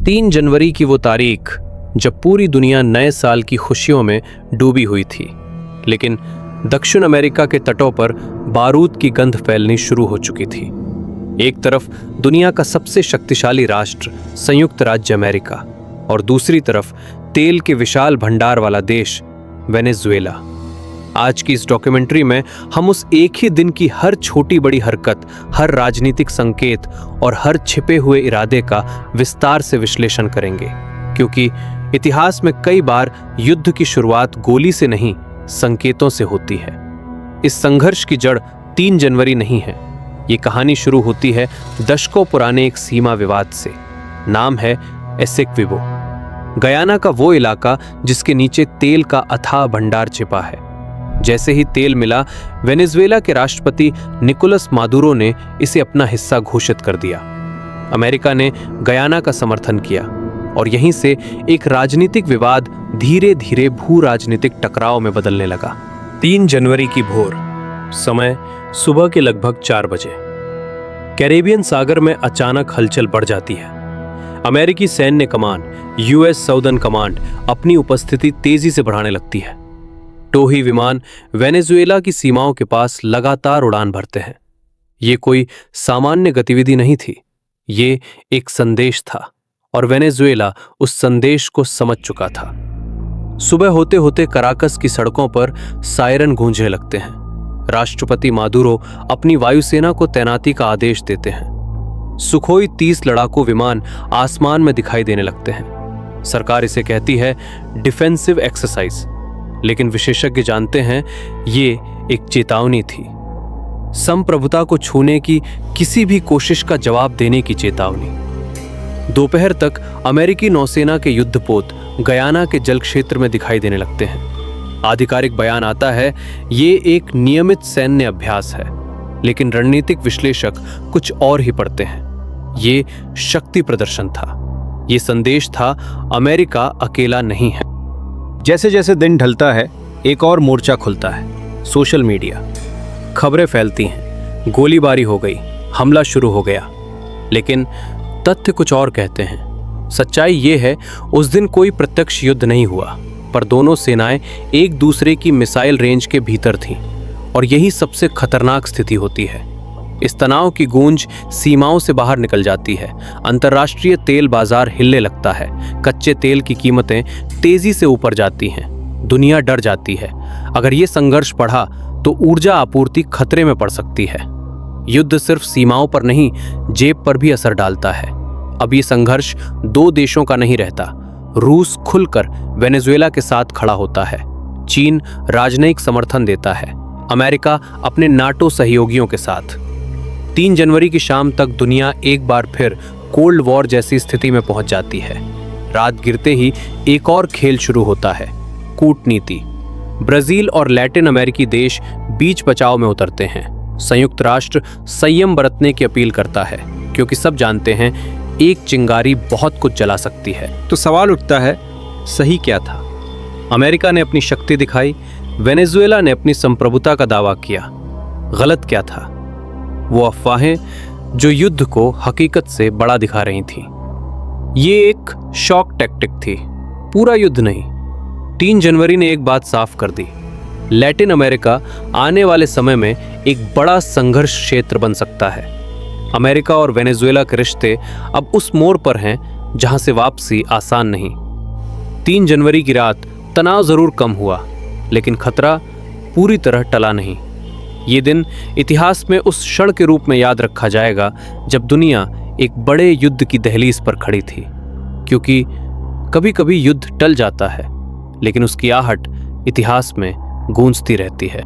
3 जनवरी की वो तारीख जब पूरी दुनिया नए साल की खुशियों में डूबी हुई थी, लेकिन दक्षिण अमेरिका के तटों पर बारूद की गंध फैलनी शुरू हो चुकी थी। एक तरफ दुनिया का सबसे शक्तिशाली राष्ट्र संयुक्त राज्य अमेरिका और दूसरी तरफ तेल के विशाल भंडार वाला देश वेनेजुएला। आज की इस डॉक्यूमेंट्री में हम उस एक ही दिन की हर छोटी बड़ी हरकत, हर राजनीतिक संकेत और हर छिपे हुए इरादे का विस्तार से विश्लेषण करेंगे, क्योंकि इतिहास में कई बार युद्ध की शुरुआत गोली से नहीं, संकेतों से होती है। इस संघर्ष की जड़ 3 जनवरी नहीं है। ये कहानी शुरू होती है दशकों पुराने एक सीमा विवाद से। नाम है एसेक्विबो, गयाना का वो इलाका जिसके नीचे तेल का अथाह भंडार छिपा है। जैसे ही तेल मिला, वेनेजुएला के राष्ट्रपति निकोलस मादुरो ने इसे अपना हिस्सा घोषित कर दिया। अमेरिका ने गयाना का समर्थन किया और यहीं से एक राजनीतिक विवाद धीरे धीरे भू राजनीतिक टकराव में बदलने लगा। 3 जनवरी की भोर, समय सुबह के लगभग 4 बजे। कैरेबियन सागर में अचानक हलचल बढ़ जाती है। अमेरिकी सैन्य कमान, यूएस साउदर्न कमांड अपनी उपस्थिति तेजी से बढ़ाने लगती है। टोही विमान वेनेजुएला की सीमाओं के पास लगातार उड़ान भरते हैं। ये कोई सामान्य गतिविधि नहीं थी, ये एक संदेश था और वेनेजुएला उस संदेश को समझ चुका था। सुबह होते होते कराकस की सड़कों पर सायरन गूंजने लगते हैं। राष्ट्रपति मादुरो अपनी वायुसेना को तैनाती का आदेश देते हैं। सुखोई 30 लड़ाकू विमान आसमान में दिखाई देने लगते हैं। सरकार इसे कहती है डिफेंसिव एक्सरसाइज, लेकिन विशेषज्ञ जानते हैं ये एक चेतावनी थी, संप्रभुता को छूने की किसी भी कोशिश का जवाब देने की चेतावनी। दोपहर तक अमेरिकी नौसेना के युद्धपोत गयाना के जल क्षेत्र में दिखाई देने लगते हैं। आधिकारिक बयान आता है ये एक नियमित सैन्य अभ्यास है, लेकिन रणनीतिक विश्लेषक कुछ और ही पढ़ते हैं। ये शक्ति प्रदर्शन था। ये संदेश था अमेरिका अकेला नहीं है। जैसे जैसे दिन ढलता है, एक और मोर्चा खुलता है, सोशल मीडिया। खबरें फैलती हैं, गोलीबारी हो गई, हमला शुरू हो गया। लेकिन तथ्य कुछ और कहते हैं। सच्चाई ये है, उस दिन कोई प्रत्यक्ष युद्ध नहीं हुआ, पर दोनों सेनाएं एक दूसरे की मिसाइल रेंज के भीतर थीं, और यही सबसे खतरनाक स्थिति होती है। इस तनाव की गूंज सीमाओं से बाहर निकल जाती है। अंतर्राष्ट्रीय तेल बाजार हिलने लगता है। कच्चे तेल की कीमतें तेजी से ऊपर जाती हैं। दुनिया डर जाती है। अगर ये संघर्ष बढ़ा तो ऊर्जा आपूर्ति खतरे में पड़ सकती है। युद्ध सिर्फ सीमाओं पर नहीं, जेब पर भी असर डालता है। अब ये संघर्ष 2 देशों का नहीं रहता। रूस खुलकर वेनेजुएला के साथ खड़ा होता है। चीन राजनयिक समर्थन देता है। अमेरिका अपने नाटो सहयोगियों के साथ। 3 जनवरी की शाम तक दुनिया एक बार फिर कोल्ड वॉर जैसी स्थिति में पहुंच जाती है। रात गिरते ही एक और खेल शुरू होता है, कूटनीति। ब्राजील और लैटिन अमेरिकी देश बीच बचाव में उतरते हैं। संयुक्त राष्ट्र संयम बरतने की अपील करता है, क्योंकि सब जानते हैं एक चिंगारी बहुत कुछ जला सकती है। तो सवाल उठता है, सही क्या था? अमेरिका ने अपनी शक्ति दिखाई, वेनेजुएला ने अपनी संप्रभुता का दावा किया। गलत क्या था? वो अफवाहें जो युद्ध को हकीकत से बड़ा दिखा रही थीं। ये एक शॉक टैक्टिक थी, पूरा युद्ध नहीं। 3 जनवरी ने एक बात साफ कर दी, लैटिन अमेरिका आने वाले समय में एक बड़ा संघर्ष क्षेत्र बन सकता है। अमेरिका और वेनेजुएला के रिश्ते अब उस मोड़ पर हैं जहां से वापसी आसान नहीं। 3 जनवरी की रात तनाव जरूर कम हुआ, लेकिन खतरा पूरी तरह टला नहीं। ये दिन इतिहास में उस क्षण के रूप में याद रखा जाएगा जब दुनिया एक बड़े युद्ध की दहलीज पर खड़ी थी, क्योंकि कभी कभी युद्ध टल जाता है, लेकिन उसकी आहट इतिहास में गूंजती रहती है।